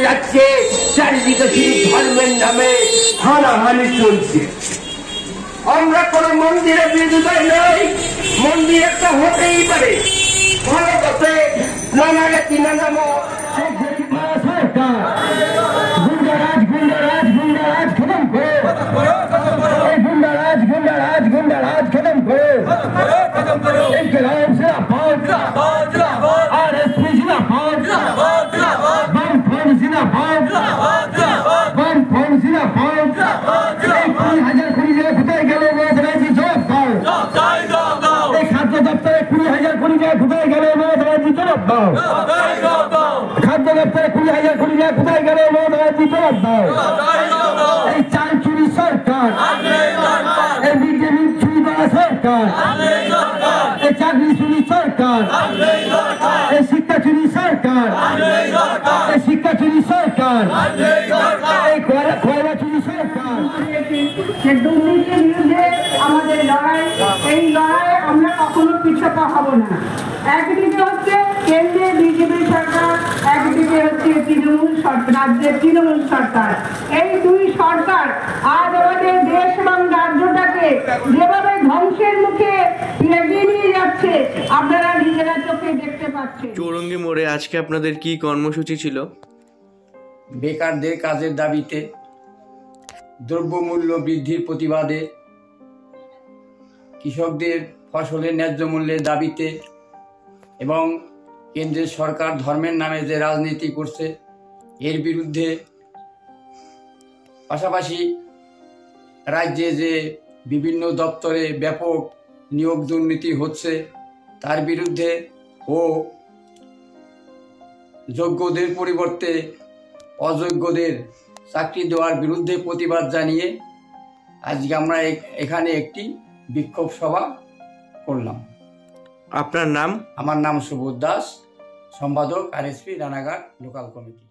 যাচ্ছে, চারিদিকে শুধু ধর্মের নামে হানাহানি চলছে। আমরা কোন মন্দিরের বিরোধিতায় নই, মন্দির একটা হতেই পারে, ভালো পথে নানা নীতি নানা মত। গুন্ডারাজ গুন্ডারাজ গুন্ডারাজ খতম করো, এই গুন্ডারাজ গুন্ডারাজ গুন্ডারাজ খতম করো, ইনকিলাব জিন্দাবাদ, আরএসপি জিন্দাবাদ, বামফ্রন্ট জিন্দাবাদ, বামফ্রন্ট জিন্দাবাদ। 20,000 কোটি টাকা কোথায় গেল মমতা ব্যানার্জি, জবাব দাও। এই খাদ্য দপ্তরে 20,000 কোটি টাকা কোথায় গেল মমতা ব্যানার্জি, জবাব দাও। খাদ্য দপ্তরে 20,000 কোটি টাকা কোথায় গেল মমতা ব্যানার্জি, জবাব দাও। এই চাল চুরি সরকার, এই বিজেপি চুরি করা সরকার, এই চাকরি চুরি সরকার, এই শিক্ষা চুরি সরকার, এই শিক্ষা চুরি সরকার, এই খয়রা চুরি সরকার। দুর্নীতির বিরুদ্ধে আমাদের লড়াই, এই লড়াই আমরা কখনো পিছপা হব না। একদিকে হচ্ছে কেন্দ্রে বিজেপি সরকার, একদিকে হচ্ছে তৃণমূল সরকার, রাজ্যের তৃণমূল সরকার। এই দুই সরকার আজ আমাদের দেশ এবং রাজ্যটাকে যেভাবে ধ্বংসের মুখে এগিয়ে নিয়ে যাচ্ছে আপনারা নিজেরা চোখে দেখতে পাচ্ছেন। চৌরঙ্গি মোড়ে আজকে আপনাদের কি কর্মসূচি ছিল? বেকারদের কাজের দাবিতে, দ্রব্যমূল্য বৃদ্ধির প্রতিবাদে, কৃষকদের ফসলের ন্যায্য মূল্যের দাবিতে এবং কেন্দ্রের সরকার ধর্মের নামে যে রাজনীতি করছে এর বিরুদ্ধে, পাশাপাশি রাজ্যে যে বিভিন্ন দপ্তরে ব্যাপক নিয়োগ দুর্নীতি হচ্ছে তার বিরুদ্ধে ও যোগ্যদের পরিবর্তে অযোগ্যদের চাকরি দেওয়ার বিরুদ্ধে প্রতিবাদ জানিয়ে আজকে আমরা এখানে একটি বিক্ষোভ সভা করলাম। আপনার নাম? আমার নাম সুবোধ দাস, সম্পাদক আরএসপি রানাঘাট লোকাল কমিটি।